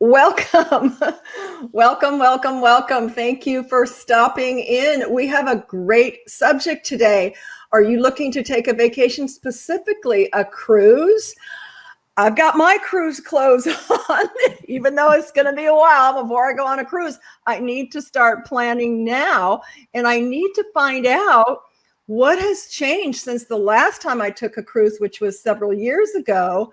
Welcome. Welcome. Thank you for stopping in. We have a great subject today. Are you looking to take a vacation, specifically a cruise? I've got my cruise clothes on, even though it's going to be a while before I go on a cruise. I need to start planning now, and I need to find out what has changed since the last time I took a cruise, which was several years ago.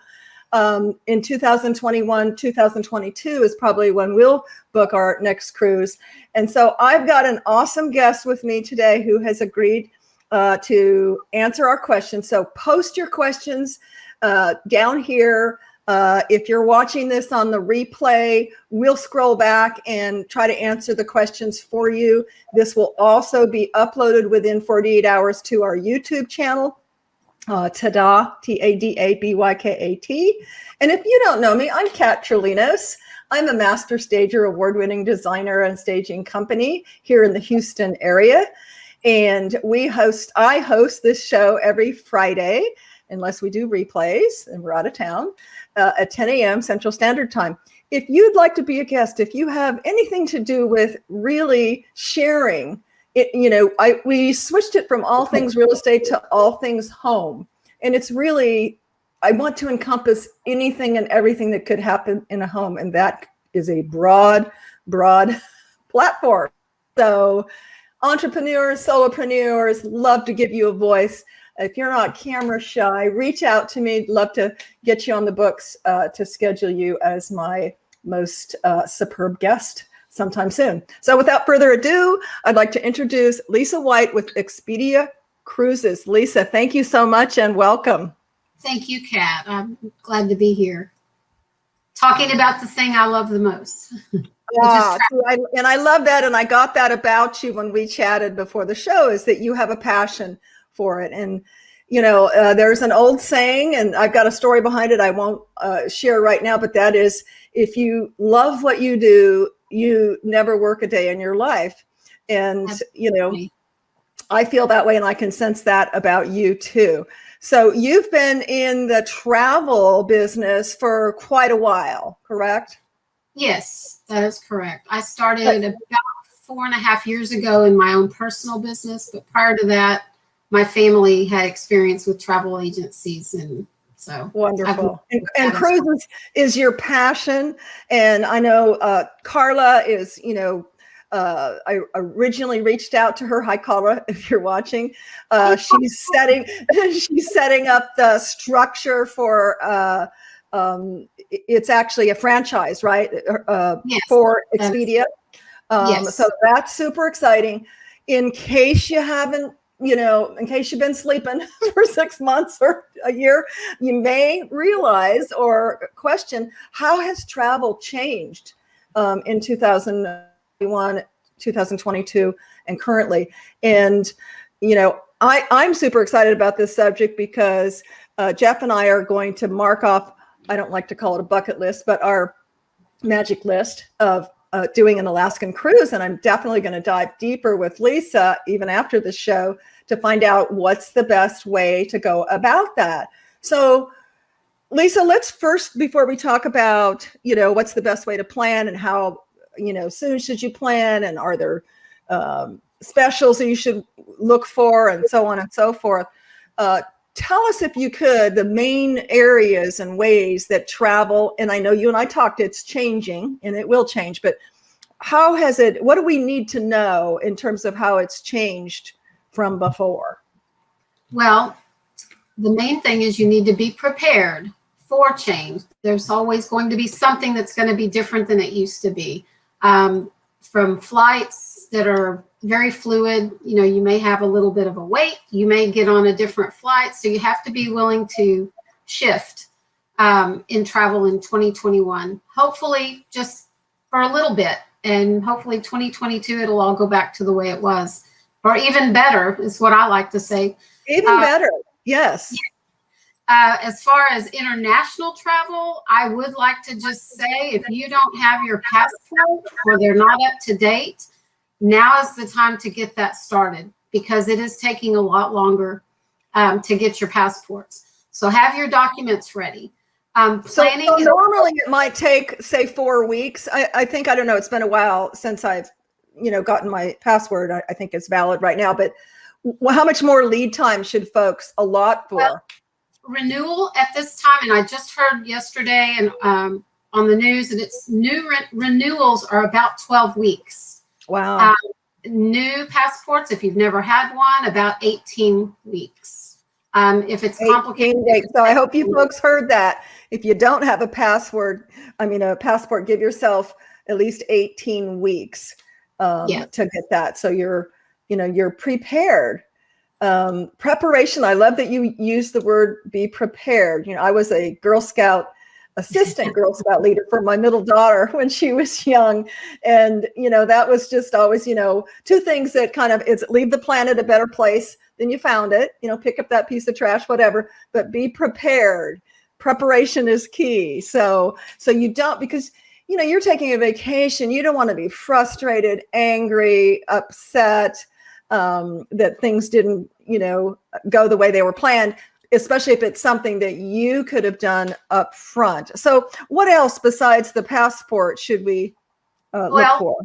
In 2021, 2022 is probably when we'll book our next cruise. And so I've got an awesome guest with me today who has agreed to answer our questions. So post your questions down here. If you're watching this on the replay, we'll scroll back and try to answer the questions for you. This will also be uploaded within 48 hours to our YouTube channel. Tada, T-A-D-A-B-Y-K-A-T. And if you don't know me, I'm Kat Trelinos. I'm a master stager, award-winning designer and staging company here in the Houston area. And I host this show every Friday, unless we do replays and we're out of town, at 10 a.m. Central Standard Time. If you'd like to be a guest, if you have anything to do with really sharing, we switched it from all things real estate to all things home. And it's really, I want to encompass anything and everything that could happen in a home. And that is a broad platform. So entrepreneurs, solopreneurs, love to give you a voice. If you're not camera shy, reach out to me. Love to get you on the books to schedule you as my most superb guest sometime soon. So without further ado, I'd like to introduce Lisa White with Expedia Cruises. Lisa, thank you so much and welcome. Thank you, Kat. I'm glad to be here talking about the thing I love the most. And I love that. And I got that about you when we chatted before the show, is that you have a passion for it. And, there's an old saying, and I've got a story behind it I won't share right now, but that is, if you love what you do, you never work a day in your life. And, Absolutely. I feel that way, and I can sense that about you too. So you've been in the travel business for quite a while, correct? Yes, that is correct. I started about 4.5 years ago in my own personal business, but prior to that, my family had experience with travel agencies, and so wonderful. And cruises is your passion. And I know Carla is, I originally reached out to her. Hi, Carla, if you're watching. She's setting up the structure for. It's actually a franchise, right? Yes, for Expedia. Yes. So that's super exciting. In case you haven't. In case you've been sleeping for 6 months or a year, you may realize or question, how has travel changed in 2021, 2022, and currently? And, I'm super excited about this subject because Jeff and I are going to mark off, I don't like to call it a bucket list, but our magic list of doing an Alaskan cruise. And I'm definitely going to dive deeper with Lisa, even after the show, to find out what's the best way to go about that. So Lisa, let's first, before we talk about, what's the best way to plan and how, soon should you plan, and are there specials that you should look for, and so on and so forth. Tell us, if you could, the main areas and ways that travel, and I know you and I talked, it's changing and it will change, but what do we need to know in terms of how it's changed from before? Well, the main thing is you need to be prepared for change. There's always going to be something that's going to be different than it used to be. From flights that are very fluid, you may have a little bit of a wait, you may get on a different flight. So you have to be willing to shift in travel in 2021, hopefully just for a little bit. And hopefully 2022, it'll all go back to the way it was, or even better is what I like to say. Even better. Yes. As far as international travel, I would like to just say, if you don't have your passport or they're not up to date, now is the time to get that started, because it is taking a lot longer to get your passports. So have your documents ready. Planning. So normally it might take, say, 4 weeks. I think, I don't know, it's been a while since I've, gotten my password. I think it's valid right now, but how much more lead time should folks allot for? Well, renewal at this time, and I just heard yesterday and on the news, and it's new renewals are about 12 weeks. Wow. New passports, if you've never had one, about 18 weeks. If it's complicated. So I hope you folks heard that. If you don't have a passport, give yourself at least 18 weeks to get that. So you're prepared. Preparation. I love that you use the word be prepared. I was a assistant Girl Scout leader for my middle daughter when she was young. And, that was just always, two things that it's leave the planet a better place than you found it, pick up that piece of trash, whatever, but be prepared. Preparation is key. So you don't, because, you're taking a vacation. You don't want to be frustrated, angry, upset, that things didn't, go the way they were planned, especially if it's something that you could have done up front. So what else besides the passport should we look for?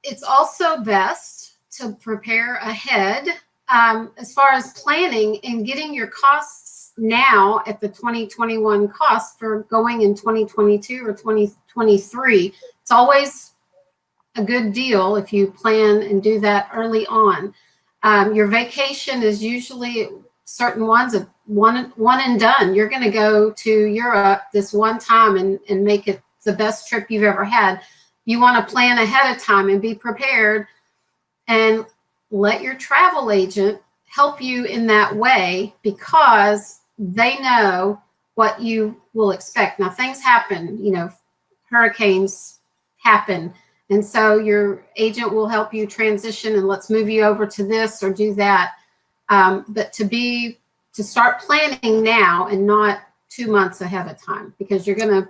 It's also best to prepare ahead as far as planning and getting your costs now at the 2021 cost for going in 2022 or 2023. It's always a good deal if you plan and do that early on. Your vacation is usually certain ones of one and done. You're going to go to Europe this one time and make it the best trip you've ever had. You want to plan ahead of time and be prepared, and let your travel agent help you in that way, because they know what you will expect. Now, things happen, hurricanes happen. And so your agent will help you transition and let's move you over to this or do that. But to start planning now and not 2 months ahead of time, because you're going to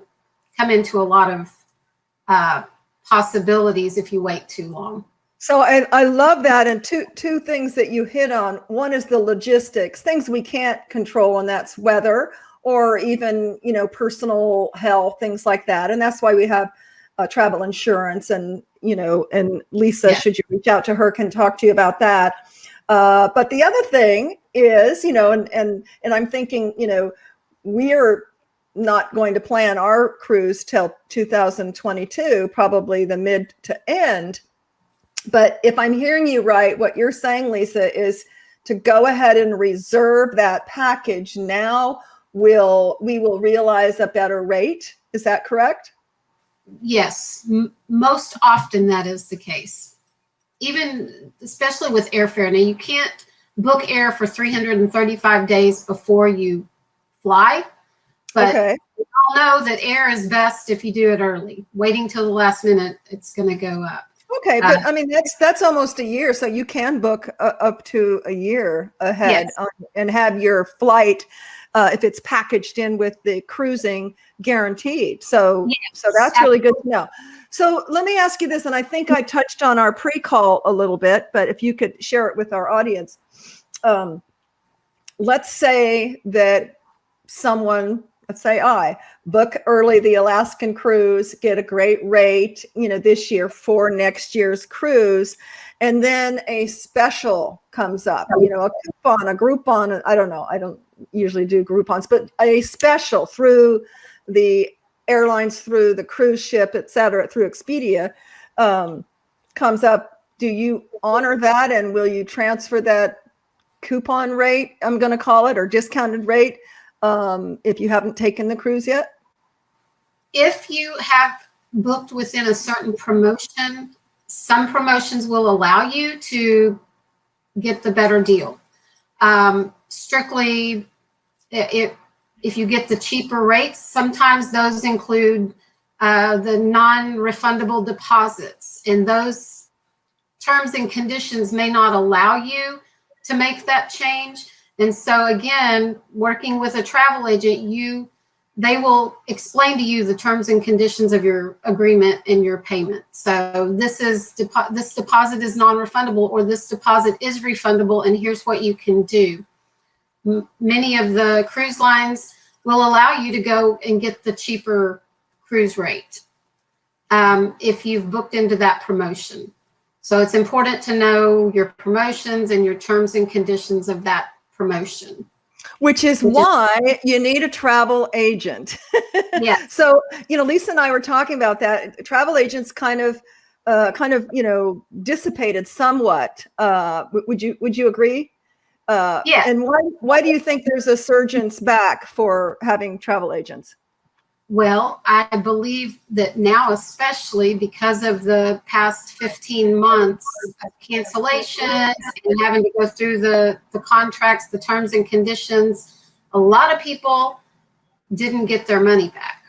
come into a lot of possibilities if you wait too long. So I love that. And two things that you hit on. One is the logistics, things we can't control, and that's weather or even, personal health, things like that. And that's why we have travel insurance, and and Lisa, should you reach out to her, can talk to you about that. But the other thing is, and I'm thinking, we are not going to plan our cruise till 2022, probably the mid to end. But if I'm hearing you right, what you're saying, Lisa, is to go ahead and reserve that package now. We will realize a better rate. Is that correct? Yes, most often that is the case. Even especially with airfare. Now, you can't book air for 335 days before you fly, but we all know that air is best if you do it early. Waiting till the last minute, it's going to go up. Okay, but that's almost a year, so you can book up to a year ahead and have your flight, if it's packaged in with the cruising, guaranteed. So that's really good to know. So let me ask you this, and I think I touched on our pre-call a little bit, but if you could share it with our audience. Let's say that someone, let's say I book early the Alaskan cruise, get a great rate, this year for next year's cruise. And then a special comes up, a coupon, a Groupon. I don't know. I don't usually do Groupons, but a special through the airlines, through the cruise ship, et cetera, through Expedia, comes up. Do you honor that? And will you transfer that coupon rate, I'm going to call it, or discounted rate, if you haven't taken the cruise yet? If you have booked within a certain promotion, some promotions will allow you to get the better deal. Strictly, if you get the cheaper rates, sometimes those include the non-refundable deposits, and those terms and conditions may not allow you to make that change. And so again, working with a travel agent, they will explain to you the terms and conditions of your agreement and your payment. So this deposit is non-refundable, or this deposit is refundable, and here's what you can do. Many of the cruise lines will allow you to go and get the cheaper cruise rate if you've booked into that promotion. So it's important to know your promotions and your terms and conditions of that promotion. Which is why you need a travel agent. Yes. So, Lisa and I were talking about that. Travel agents kind of, dissipated somewhat. Would you agree? Yeah. And why do you think there's a surgence back for having travel agents? Well, I believe that now, especially because of the past 15 months of cancellations and having to go through the contracts, the terms and conditions, a lot of people didn't get their money back,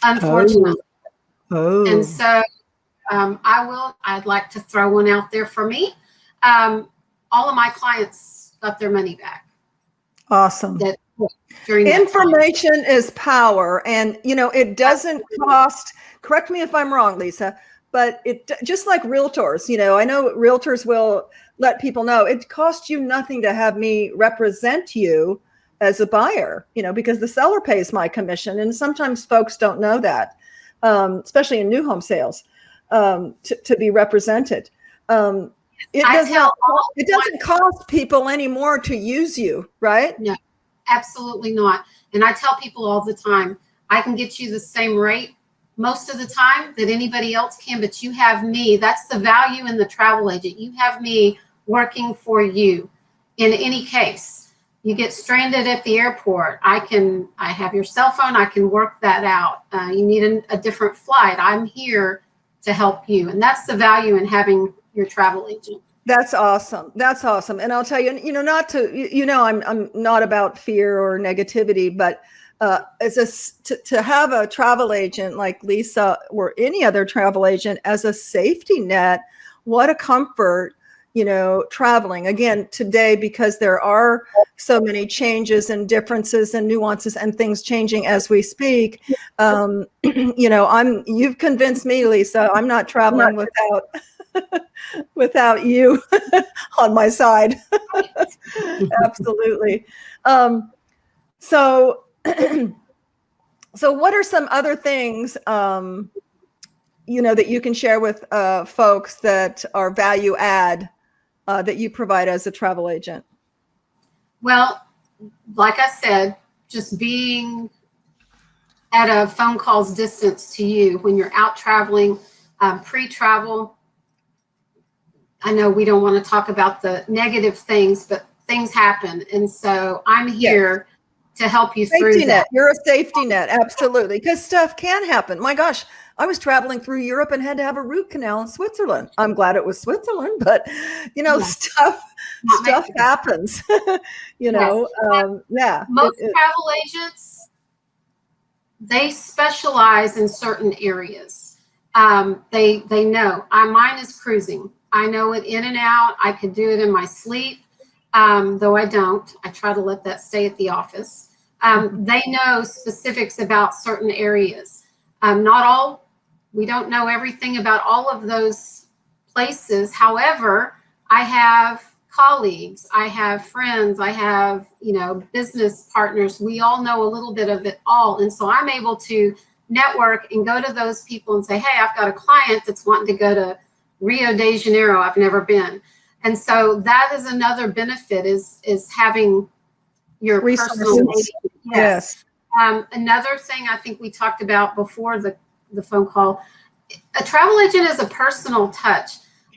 unfortunately. Oh. And so I'd like to throw one out there for me. All of my clients got their money back. Awesome. Information is power, and it doesn't cost. Correct me if I'm wrong, Lisa, but it just like realtors. I know realtors will let people know it costs you nothing to have me represent you as a buyer. Because the seller pays my commission, and sometimes folks don't know that, especially in new home sales, to be represented. It doesn't cost people anymore to use you, right? No. Absolutely not. And I tell people all the time, I can get you the same rate most of the time that anybody else can, but you have me. That's the value in the travel agent. You have me working for you. In any case, you get stranded at the airport, I have your cell phone. I can work that out. You need a different flight. I'm here to help you. And that's the value in having your travel agent. That's awesome. That's awesome. And I'll tell you, I'm not about fear or negativity, but to have a travel agent like Lisa or any other travel agent as a safety net, what a comfort, traveling again today, because there are so many changes and differences and nuances and things changing as we speak. You've convinced me, Lisa, I'm not traveling without you on my side. Absolutely. So what are some other things, that you can share with folks that are value add that you provide as a travel agent? Well, like I said, just being at a phone call's distance to you when you're out traveling, pre-travel. I know we don't want to talk about the negative things, but things happen. And so I'm here to help you through that. Net. You're a safety net. Absolutely. Because stuff can happen. My gosh, I was traveling through Europe and had to have a root canal in Switzerland. I'm glad it was Switzerland, but stuff happens. Most travel agents, they specialize in certain areas. They know. Mine is cruising. I know it in and out. I could do it in my sleep, though I don't. I try to let that stay at the office. They know specifics about certain areas. We don't know everything about all of those places. However, I have colleagues, I have friends, I have, business partners. We all know a little bit of it all. And so I'm able to network and go to those people and say, hey, I've got a client that's wanting to go to Rio de Janeiro. I've never been. And so that is another benefit is having your personal agent. Yes. Another thing I think we talked about before the phone call, a travel agent is a personal touch.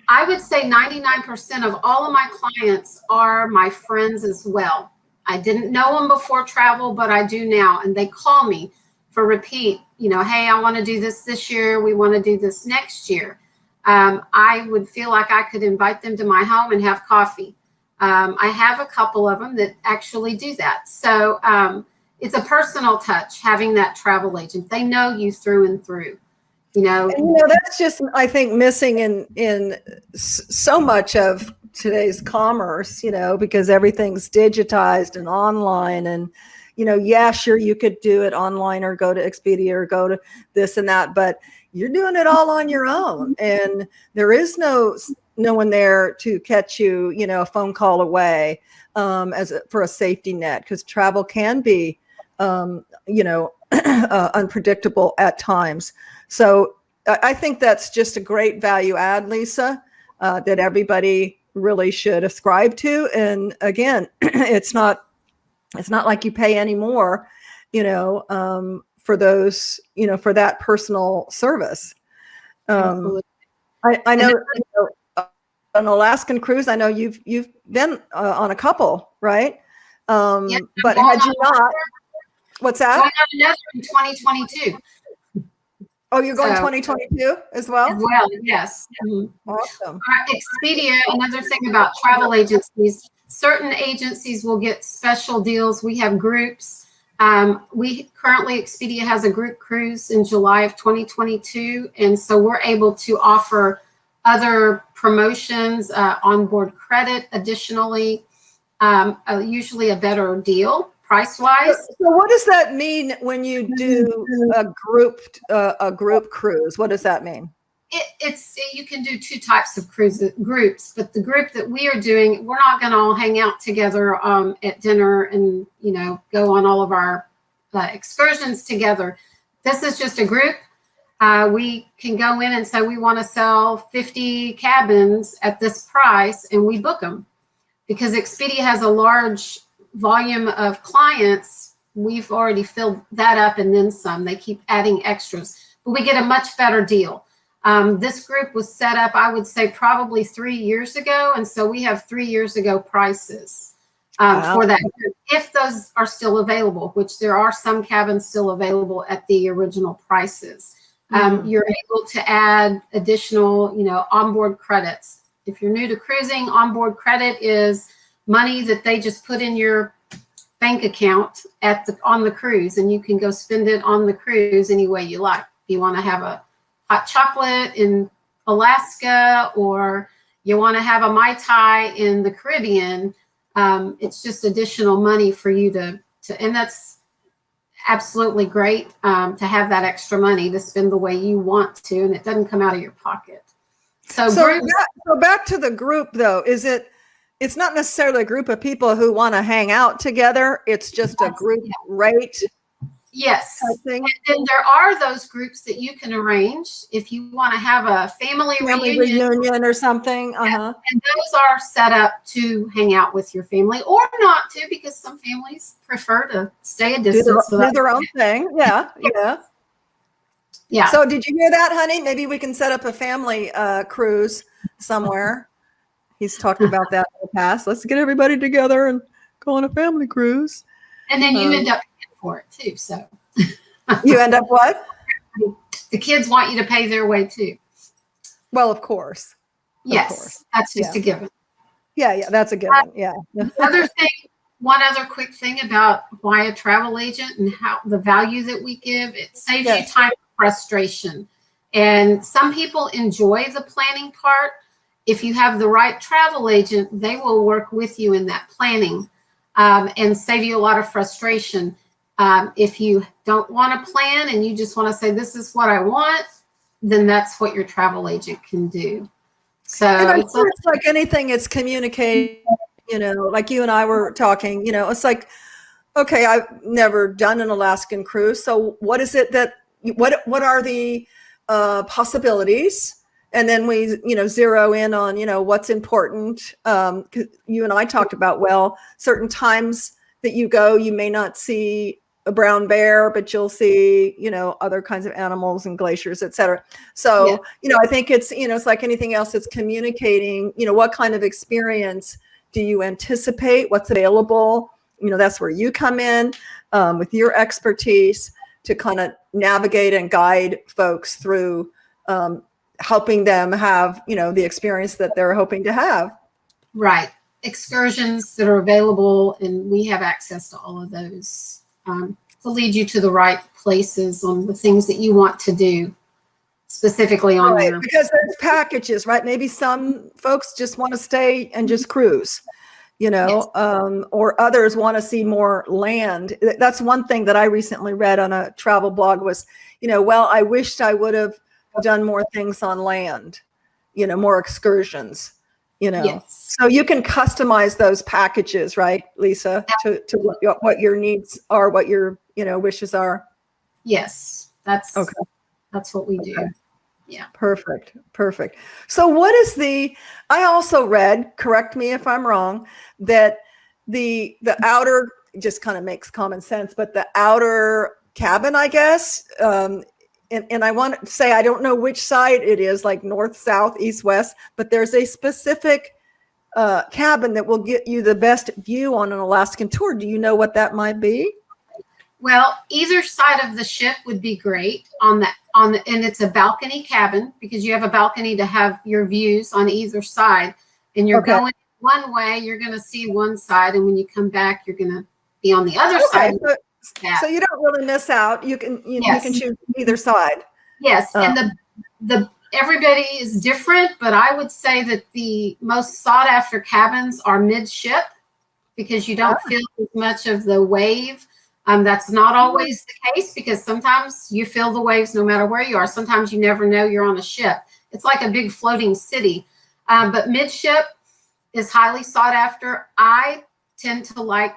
I would say 99% of all of my clients are my friends as well. I didn't know them before travel, but I do now. And they call me for repeat, hey, I want to do this year. We want to do this next year. I would feel like I could invite them to my home and have coffee. I have a couple of them that actually do that. So it's a personal touch having that travel agent. They know you through and through. That's just, I think, missing in so much of today's commerce, because everything's digitized and online and, sure, you could do it online or go to Expedia or go to this and that, but you're doing it all on your own. And there is no one there to catch you, a phone call away for a safety net, because travel can be unpredictable at times. So I think that's just a great value add, Lisa, that everybody really should ascribe to. And again, it's not like you pay any more, for those, for that personal service. I know, an Alaskan cruise, I know you've been on a couple, right? Yeah, but had you not, what's that? Going on another in 2022. Oh, you're going 2022 as well? As well, yes. Awesome. Expedia, another thing about travel agencies, certain agencies will get special deals. We have groups. Expedia has a group cruise in July of 2022. And so we're able to offer other promotions, onboard credit, additionally, usually a better deal price-wise. So what does that mean when you do a group cruise? What does that mean? You can do two types of groups, but the group that we are doing, we're not going to all hang out together at dinner and go on all of our excursions together. This is just a group. We can go in and say we want to sell 50 cabins at this price, and we book them because Expedia has a large volume of clients. We've already filled that up and then some. They keep adding extras, but we get a much better deal. This group was set up, I would say, probably 3 years ago. And so we have 3 years ago prices for that group, if those are still available, which there are some cabins still available at the original prices. You're able to add additional, onboard credits. If you're new to cruising, onboard credit is money that they just put in your bank account on the cruise, and you can go spend it on the cruise any way you like. If you want to have a hot chocolate in Alaska, or you want to have a Mai Tai in the Caribbean, it's just additional money for you to and that's absolutely great to have that extra money to spend the way you want to, and it doesn't come out of your pocket. So back to the group though, it's not necessarily a group of people who want to hang out together. It's just a group rate. Yes. And then there are those groups that you can arrange if you want to have a family reunion or something. And those are set up to hang out with your family, or not to, because some families prefer to stay a distance. Do their own thing. Yeah. So did you hear that, honey? Maybe we can set up a family cruise somewhere. He's talked about that in the past. Let's get everybody together and go on a family cruise. And then you end up paying for it too. So you end up what? The kids want you to pay their way too. Well, of course. Yes, that's just a given. Yeah, that's a given. One other quick thing about why a travel agent and how the value that we give, it saves you time and frustration. And some people enjoy the planning part. If you have the right travel agent, they will work with you in that planning and save you a lot of frustration. If you don't want to plan and you just want to say, this is what I want, then that's what your travel agent can do. So it's like anything, it's communicating, like you and I were talking, it's like, okay, I've never done an Alaskan cruise. So what is it what are the possibilities? And then we, zero in on, what's important. 'Cause you and I talked about, certain times that you go, you may not see a brown bear, but you'll see, other kinds of animals and glaciers, et cetera. So, I think it's, it's like anything else, it's communicating, what kind of experience do you anticipate? What's available? That's where you come in with your expertise to kind of navigate and guide folks through helping them have, the experience that they're hoping to have. Right. Excursions that are available, and we have access to all of those to lead you to the right places on the things that you want to do specifically on your. Because there's packages, right? Maybe some folks just want to stay and just cruise, or others want to see more land. That's one thing that I recently read on a travel blog was, I wished I would have done more things on land, more excursions. Yes. So you can customize those packages, right, Lisa, to what your needs are, what your, wishes are. Yes. That's what we do. Okay. Yeah. Perfect. So what is I also read, correct me if I'm wrong, that the outer, just kind of makes common sense, but the outer cabin, I guess, and I want to say, I don't know which side it is, like north, south, east, west, but there's a specific cabin that will get you the best view on an Alaskan tour. Do you know what that might be? Well, either side of the ship would be great and it's a balcony cabin, because you have a balcony to have your views on either side, and you're going one way, you're going to see one side, and when you come back, you're going to be on the other side. So you don't really miss out. You can choose either side. Yes, and the everybody is different, but I would say that the most sought after cabins are midship, because you don't feel as much of the wave. That's not always the case, because sometimes you feel the waves no matter where you are. Sometimes you never know you're on a ship. It's like a big floating city. But midship is highly sought after. I tend to like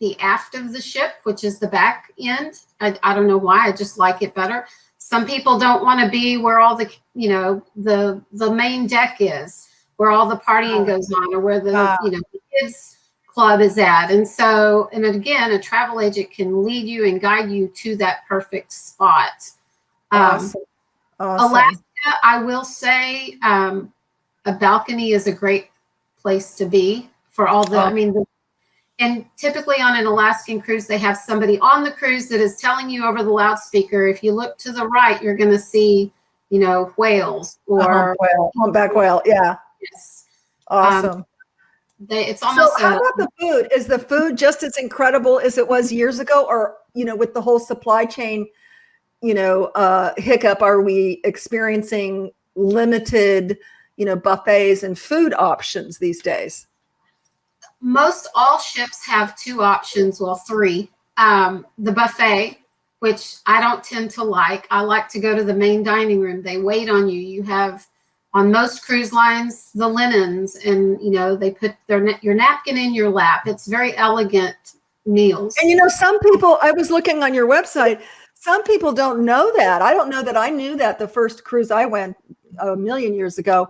the aft of the ship, which is the back end. I don't know why. I just like it better. Some people don't want to be where all the, the main deck is, where all the partying goes on, or where the kids club is at. And so, and again, a travel agent can lead you and guide you to that perfect spot. Awesome. Alaska, I will say, a balcony is a great place to be for all the, and typically on an Alaskan cruise, they have somebody on the cruise that is telling you over the loudspeaker, if you look to the right, you're going to see, whales or humpback whale. Yeah. Yes. Awesome. It's almost. So how about the food? Is the food just as incredible as it was years ago, or with the whole supply chain, hiccup, are we experiencing limited, buffets and food options these days? Most all ships have two options, well, three. The buffet, which I don't tend to like. I like to go to the main dining room. They wait on you. You have, on most cruise lines, the linens, and they put your napkin in your lap. It's very elegant meals. And some people, I was looking on your website, some people don't know that. I don't know that I knew that the first cruise I went a million years ago,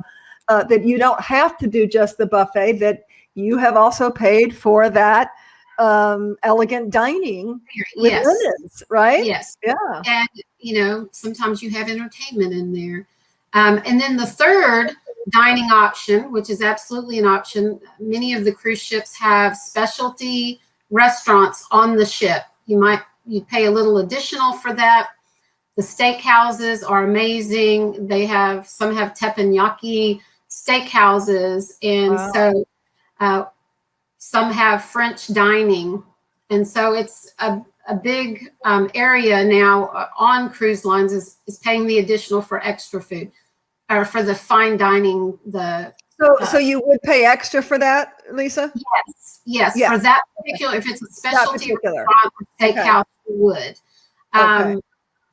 that you don't have to do just the buffet, that you have also paid for that elegant dining with linens, right? Yes. Yeah. And, sometimes you have entertainment in there. And then the third dining option, which is absolutely an option, many of the cruise ships have specialty restaurants on the ship. You pay a little additional for that. The steakhouses are amazing. Some have teppanyaki steakhouses, and so some have French dining. And so it's a big area now on cruise lines is paying the additional for extra food, or for the fine dining. So you would pay extra for that, Lisa? Yes. For that particular, if it's a specialty restaurant or steakhouse, you would.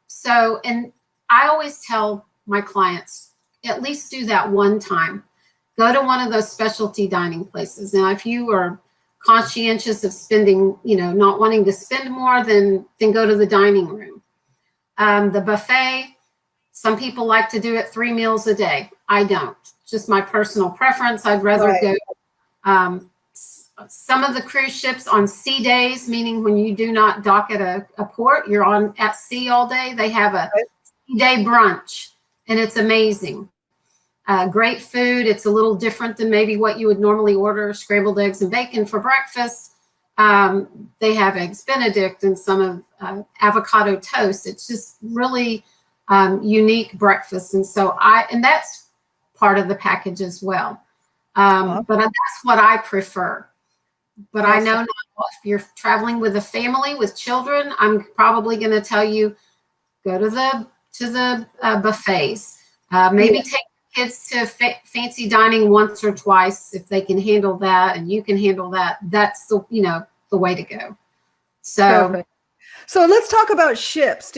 So, and I always tell my clients, at least do that one time. Go to one of those specialty dining places. Now, if you are conscientious of spending, not wanting to spend more, then go to the dining room. The buffet, some people like to do it 3 meals a day. I don't. Just my personal preference. I'd rather go. Some of the cruise ships on sea days, meaning when you do not dock at a port, you're at sea all day, they have a sea day brunch, and it's amazing. Great food. It's a little different than maybe what you would normally order, scrambled eggs and bacon for breakfast. They have eggs Benedict and some of avocado toast. It's just really unique breakfast. And so and that's part of the package as well. But that's what I prefer. But I know now, if you're traveling with a family with children, I'm probably going to tell you, go to the buffets. Maybe take kids to fancy dining once or twice if they can handle that, and you can handle that. That's the way to go. So. Perfect. So let's talk about ships.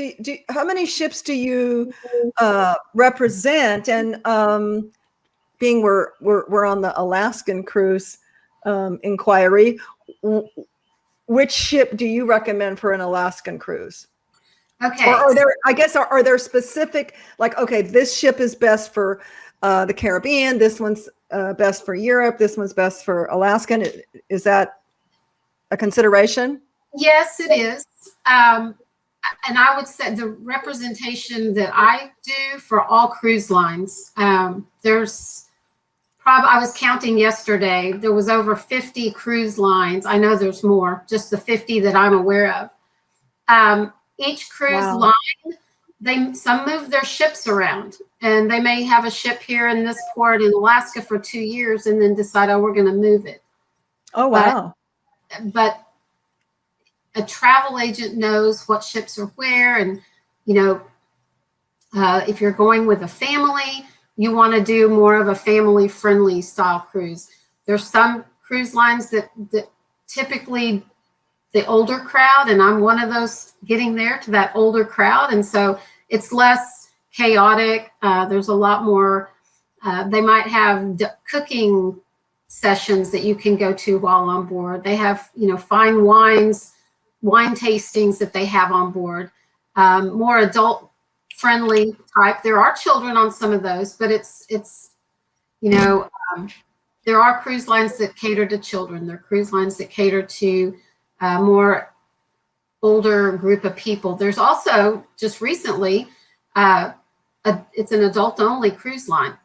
How many ships do you represent? And being we're on the Alaskan cruise inquiry, which ship do you recommend for an Alaskan cruise? Okay. Or are there, I guess, are there specific, like, okay, this ship is best for the Caribbean, this one's best for Europe, this one's best for Alaskan? Is that a consideration? Yes, it is. And I would say the representation that I do for all cruise lines, there's probably, I was counting yesterday, there was over 50 cruise lines. I know there's more, just the 50 that I'm aware of. Each cruise line, some move their ships around, and they may have a ship here in this port in Alaska for 2 years and then decide, oh, we're going to move it. Oh, wow. But a travel agent knows what ships are where, and if you're going with a family, you want to do more of a family-friendly style cruise. There's some cruise lines that typically the older crowd, and I'm one of those getting there to that older crowd, and so it's less chaotic. There's a lot more. They might have cooking sessions that you can go to while on board. They have fine wines, wine tastings that they have on board, more adult friendly type. There are children on some of those, but there are cruise lines that cater to children. There are cruise lines that cater to more older group of people. There's also just recently, it's an adult only cruise line,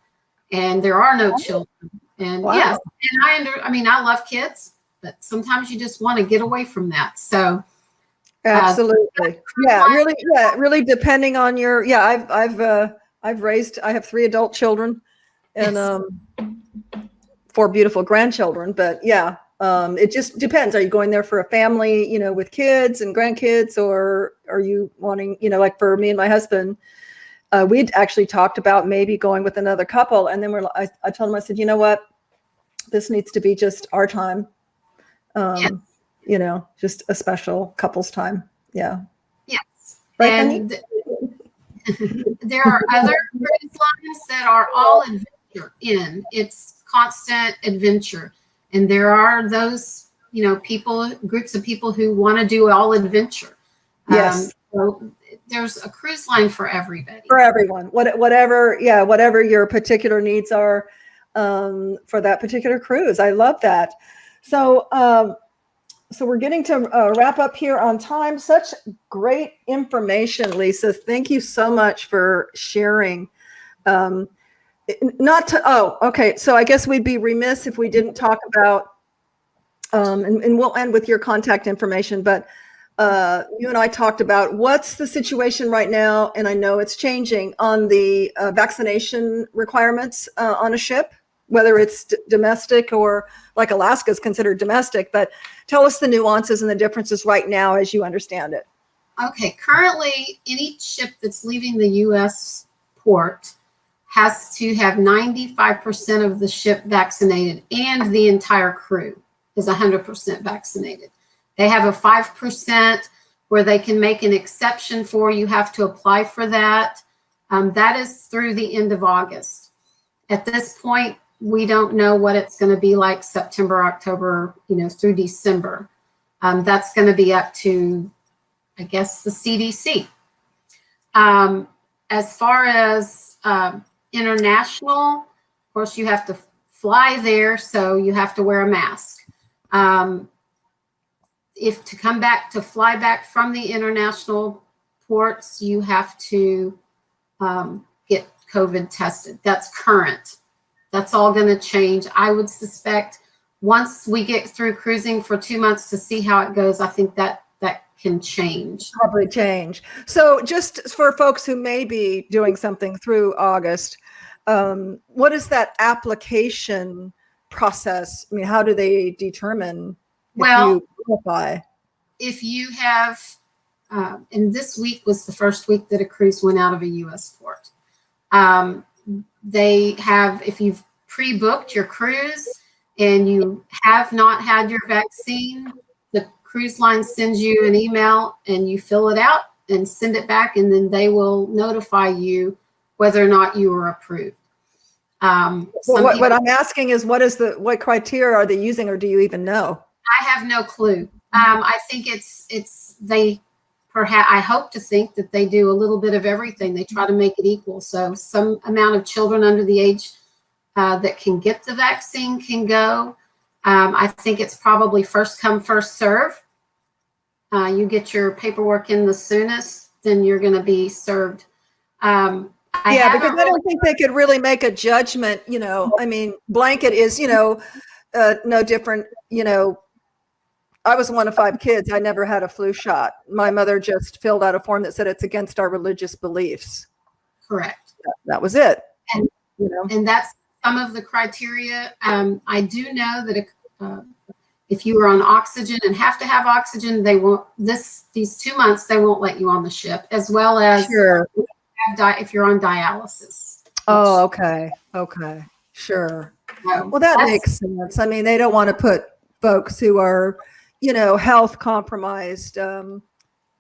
and there are no children. And yes, and I love kids, but sometimes you just want to get away from that. So absolutely. Really depending on your, I have 3 adult children and 4 beautiful grandchildren, but it just depends. Are you going there for a family, with kids and grandkids, or are you wanting, like for me and my husband, we'd actually talked about maybe going with another couple. And then I told him, I said, you know what, this needs to be just our time. Just a special couples time. Yeah. Yes. Right, and there are other cruise lines that are all adventure in. It's constant adventure. And there are those, groups of people who want to do all adventure. Yes. So there's a cruise line for everybody. For everyone, whatever your particular needs are for that particular cruise. I love that. So, so we're getting to wrap up here on time. Such great information, Lisa. Thank you so much for sharing. Okay. So I guess we'd be remiss if we didn't talk about, and we'll end with your contact information, but you and I talked about what's the situation right now, and I know it's changing, on the vaccination requirements on a ship, whether it's domestic or like Alaska is considered domestic, but tell us the nuances and the differences right now as you understand it. Okay, currently any ship that's leaving the U.S. port has to have 95% of the ship vaccinated, and the entire crew is 100% vaccinated. They have a 5% where they can make an exception for. You have to apply for that. That is through the end of August. At this point, we don't know what it's going to be like September, October, through December. That's going to be up to, I guess, the CDC. As far as international, of course, you have to fly there, so you have to wear a mask. If to come back, to fly back from the international ports, you have to get COVID tested. That's current. That's all going to change. I would suspect once we get through cruising for 2 months to see how it goes, I think that can change. Probably change. So just for folks who may be doing something through August, what is that application process? I mean, how do they determine if you qualify? If you have, and this week was the first week that a cruise went out of a U.S. port. They have, if you've pre-booked your cruise and you have not had your vaccine, the cruise line sends you an email and you fill it out and send it back, and then they will notify you whether or not you are approved. What I'm asking is, what criteria are they using, or do you even know? I have no clue. I think I hope to think that they do a little bit of everything. They try to make it equal. So some amount of children under the age that can get the vaccine can go. I think it's probably first come, first serve. You get your paperwork in the soonest, then you're going to be served. Because I don't think they could really make a judgment. I mean, blanket is, no different. I was one of 5 kids. I never had a flu shot. My mother just filled out a form that said it's against our religious beliefs. Correct. That was it. And that's some of the criteria. I do know that if you are on oxygen and have to have oxygen, they won't. These 2 months they won't let you on the ship, as well as sure. If you're on dialysis. Oh, okay, sure. Well, that makes sense. I mean, they don't want to put folks who are, health compromised, on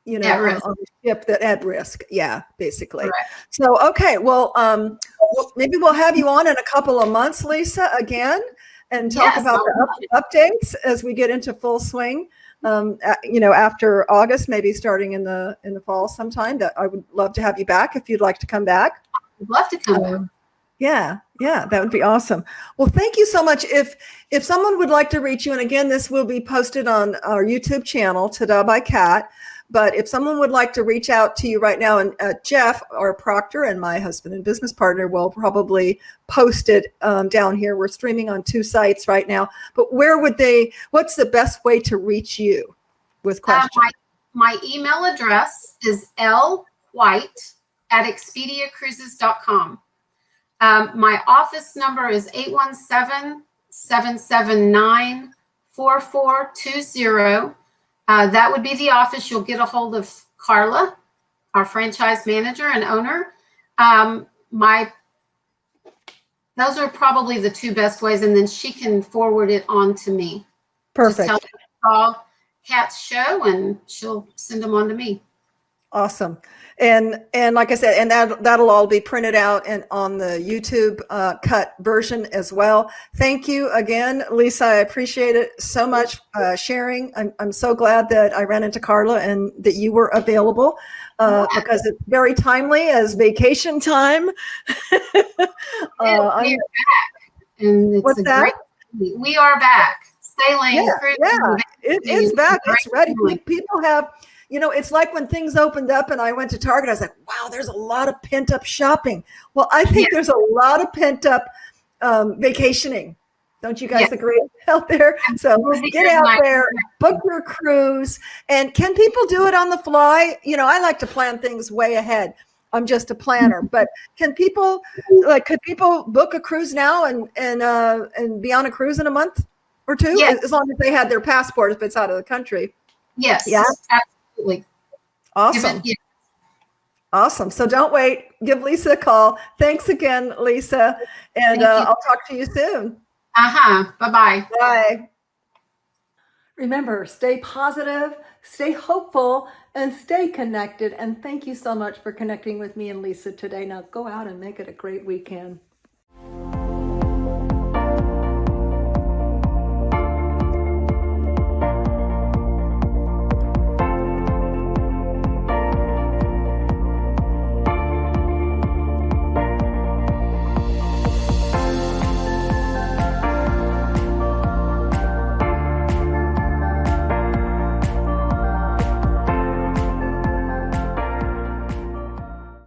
the ship that at risk. Yeah, basically. Correct. So, okay. Well, maybe we'll have you on in a couple of months, Lisa, again, and talk about the updates as we get into full swing. After August, maybe starting in the fall sometime. That I would love to have you back if you'd like to come back. I'd love to come back. Yeah, that would be awesome. Well, thank you so much. If someone would like to reach you, and again, this will be posted on our YouTube channel, Ta-Da by Kat, but if someone would like to reach out to you right now, and Jeff, our proctor, and my husband and business partner will probably post it down here. We're streaming on 2 sites right now, but what's the best way to reach you with questions? My email address is lwhite@expediacruises.com. My office number is 817-779-4420. That would be the office. You'll get a hold of Carla, our franchise manager and owner. Those are probably the 2 best ways, and then she can forward it on to me. Perfect. Just tell her to call Kat's show, and she'll send them on to me. Awesome. And like I said, and that'll all be printed out and on the YouTube cut version as well. Thank you again, Lisa. I appreciate it so much sharing. I'm so glad that I ran into Carla and that you were available because it's very timely as vacation time. We are back, and it's we are back sailing. Yeah, it's back. It's ready. People have. It's like when things opened up and I went to Target, I was like, wow, there's a lot of pent up shopping. Well, I think there's a lot of pent up vacationing. Don't you guys agree out there? So get out there, book your cruise. And can people do it on the fly? I like to plan things way ahead. I'm just a planner, but could people book a cruise now and be on a cruise in a month or 2? As long as they had their passport, if it's out of the country. Yes. Yeah. Absolutely. Awesome. So don't wait. Give Lisa a call. Thanks again, Lisa. And I'll talk to you soon. Bye-bye. Bye. Remember, stay positive, stay hopeful, and stay connected. And thank you so much for connecting with me and Lisa today. Now go out and make it a great weekend.